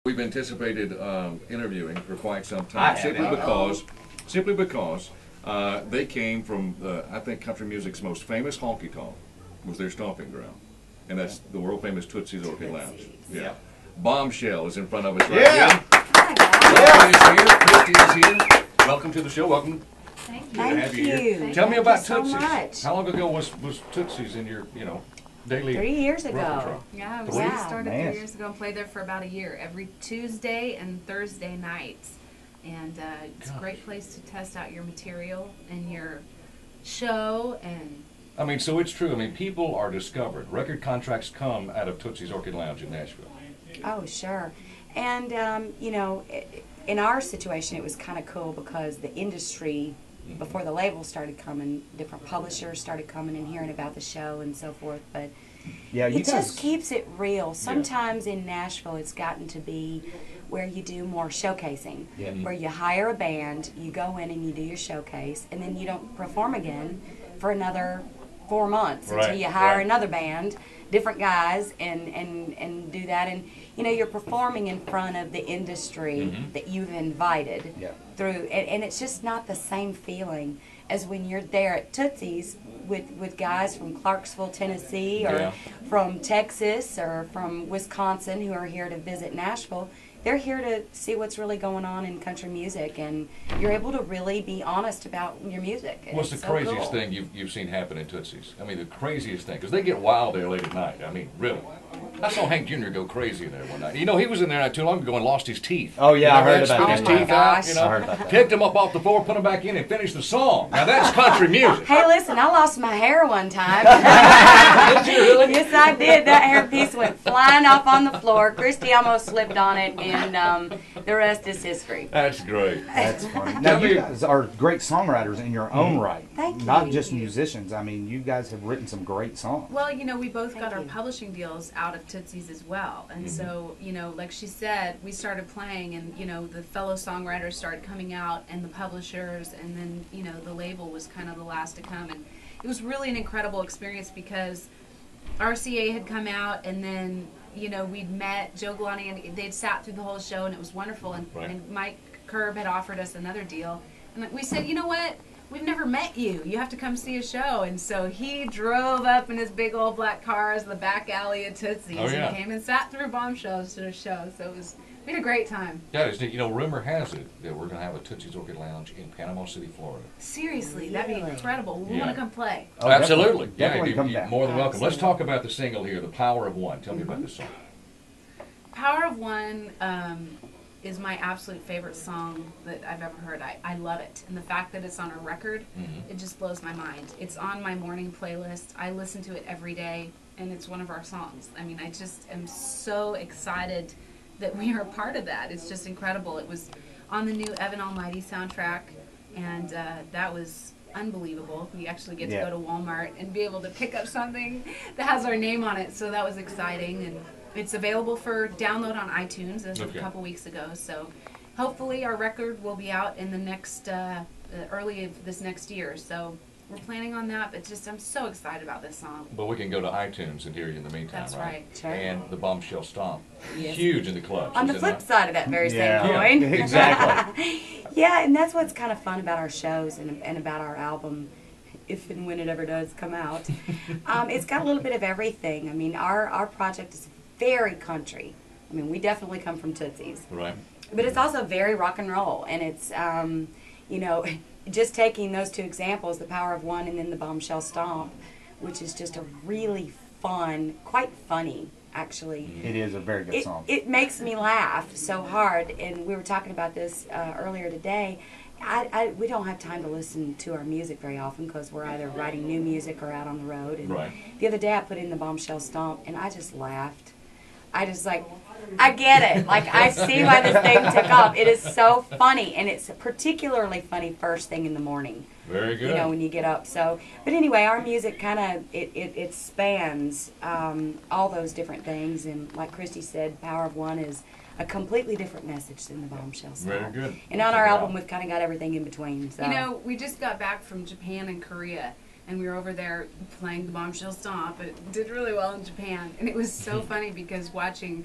We've anticipated interviewing for quite some time, simply because they came from, I think, country music's most famous honky tonk was their stomping ground, and that's the world famous Tootsie's Orchid Lounge. Yeah. Bom Shell is in front of us right here. Christy is here. Welcome to the show. Welcome. Thank you. Thank you. Tell me about Tootsie's. How long ago was Tootsie's in your, daily? 3 years ago. Repertoire? Yeah, we started 3 years ago and played there for about a year, every Tuesday and Thursday nights. And it's a great place to test out your material and your show. And I mean, so it's true. I mean, people are discovered. Record contracts come out of Tootsie's Orchid Lounge in Nashville. Oh, sure. And, in our situation, it was kind of cool because the industry, before the label started coming, different publishers started coming and hearing about the show and so forth. But it just keeps it real. Sometimes in Nashville, it's gotten to be where you do more showcasing, where you hire a band, you go in and you do your showcase, and then you don't perform again for another 4 months until you hire another band, different guys, and do that. And you're performing in front of the industry that you've invited through, and it's just not the same feeling as when you're there at Tootsie's with guys from Clarksville, Tennessee, or from Texas, or from Wisconsin who are here to visit Nashville. They're here to see what's really going on in country music, and you're able to really be honest about your music. What's the craziest thing you've seen happen in Tootsie's? I mean, the craziest thing, because they get wild there late at night. I mean, really. I saw Hank Jr. go crazy in there one night. He was in there not too long ago and lost his teeth. Oh, yeah, I heard about that. His teeth out, I heard about that. Picked him up off the floor, put him back in, and finished the song. Now, that's country music. Hey, listen, I lost my hair one time. Did you really? Yes, I did. That hairpiece went flying off on the floor. Christy almost slipped on it, and the rest is history. That's great. That's funny. Now, you guys are great songwriters in your own right. Thank you. Not just musicians. I mean, you guys have written some great songs. well, we both got our publishing deals out of Tootsie's as well. And so, like she said, we started playing, and, the fellow songwriters started coming out, and the publishers, and then, the label was kind of the last to come. And it was really an incredible experience because RCA had come out, and then, we'd met Joe Galante, and they'd sat through the whole show, and it was wonderful. And, and Mike Curb had offered us another deal. And we said, you know what? We've never met you. You have to come see a show. And so he drove up in his big old black cars in the back alley at Tootsie's and came and sat through Bom Shell's to the show. So we had a great time. Yeah, rumor has it that we're going to have a Tootsie's Orchid Lounge in Panama City, Florida. Seriously, that'd be incredible. We want to come play. Oh, absolutely. Definitely come back. More than welcome. Let's talk about the single here, The Power of One. Tell me about this song. Power of One is my absolute favorite song that I've ever heard. I love it. And the fact that it's on a record, it just blows my mind. It's on my morning playlist. I listen to it every day, and it's one of our songs. I mean, I just am so excited that we are a part of that. It's just incredible. It was on the new Evan Almighty soundtrack, and that was unbelievable. We actually get to go to Walmart and be able to pick up something that has our name on it, so that was exciting. And it's available for download on iTunes as of a couple weeks ago. So hopefully our record will be out in the next, early of this next year. So we're planning on that, but I'm so excited about this song. But we can go to iTunes and hear you in the meantime, That's right. Sure. And the Bom Shell Stomp. Huge in the clubs. On the flip side of that very same coin. Exactly. Yeah, and that's what's kind of fun about our shows and about our album, if and when it ever does come out. It's got a little bit of everything. I mean, our project is very country. I mean, we definitely come from Tootsie's. Right. But it's also very rock and roll, and it's, just taking those two examples, The Power of One and then the Bom Shell Stomp, which is just a really fun, quite funny, actually. It is a very good song. It makes me laugh so hard, and we were talking about this earlier today. We don't have time to listen to our music very often because we're either writing new music or out on the road. And the other day I put in the Bom Shell Stomp, and I just laughed. I get it. Like, I see why this thing took off. It is so funny, and it's particularly funny first thing in the morning. Very good. When you get up. So, but anyway, our music kind of, it spans all those different things, and like Christy said, Power of One is a completely different message than the Bom Shell song. Very good. And on our album, we've kind of got everything in between. So. We just got back from Japan and Korea, and we were over there playing the Bom Shell Stomp. It did really well in Japan, and it was so funny because watching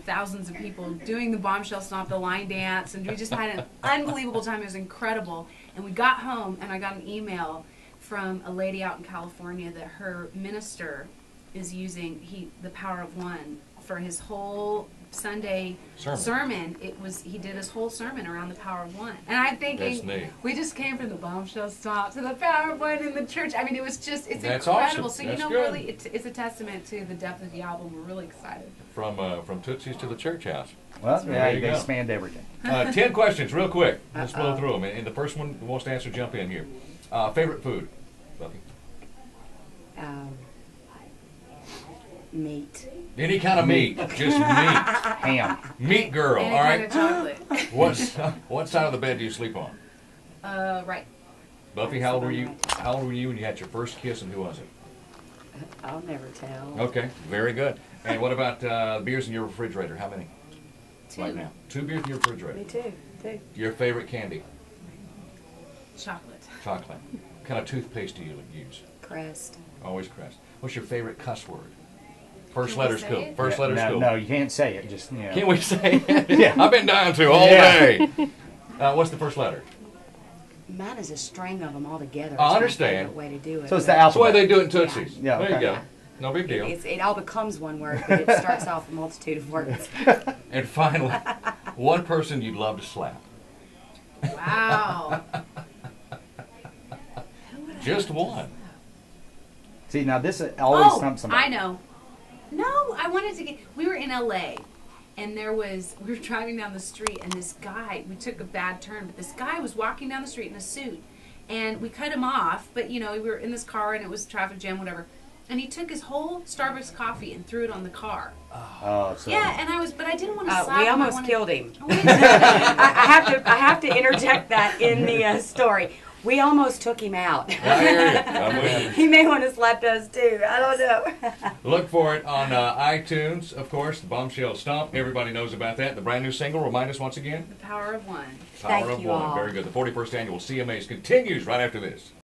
thousands of people doing the Bombshell Stomp, the line dance, and we just had an unbelievable time. It was incredible. And we got home, and I got an email from a lady out in California that her minister is using the Power of One for his whole Sunday sermon. He did his whole sermon around the Power of One. And I'm thinking, we just came from the Bombshell Stomp to the Power of One in the church. I mean, it's incredible. Awesome. So, That's really, it's a testament to the depth of the album. We're really excited. From Tootsie's to the church house. Well, yeah, you they go. spanned everything. 10 questions, real quick. Let's blow through them. And the first one who wants to answer, jump in here. Favorite food? Buffy? Meat. Any kind of meat. Just meat. Ham. Meat girl, Any all kind right? of chocolate. What side of the bed do you sleep on? Right. Buffy, how old were you? How old were you when you had your first kiss, and who was it? I'll never tell. Okay, very good. And what about beers in your refrigerator? How many? 2. Right now. 2 beers in your refrigerator. Me too. Your favorite candy? Chocolate. Chocolate. What kind of toothpaste do you use? Crest. Always Crest. What's your favorite cuss word? First Can we letter's say cool. it? First letter's cool. No, you can't say it. Just Can't we say it? Yeah. I've been dying to all day. What's the first letter? Mine is a string of them all together. I It's my understand. favorite way to do it. So it's the but That's the way alphabet. they do it in Tootsie's. Yeah, There you okay. go. No big deal. It all becomes one word, but it starts off a multitude of words. And finally, one person you'd love to slap. Wow. Just one. See, now this always stumps somebody. I know. No, I wanted to get. We were in LA, and we were driving down the street, and this guy. We took a bad turn, but this guy was walking down the street in a suit, and we cut him off. But we were in this car, and it was traffic jam, whatever. And he took his whole Starbucks coffee and threw it on the car. Oh, so Yeah, but I didn't want to slap him. We I almost wanted- killed him. Oh, wait. I have to interject that in the story. We almost took him out. I hear you. I'm with you. He may want to slap us too. I don't know. Look for it on iTunes, of course, the Bombshell Stomp. Everybody knows about that. The brand new single, remind us once again. The Power of One. Power Thank of you One. all. Very good. The 41st annual CMAs continues right after this.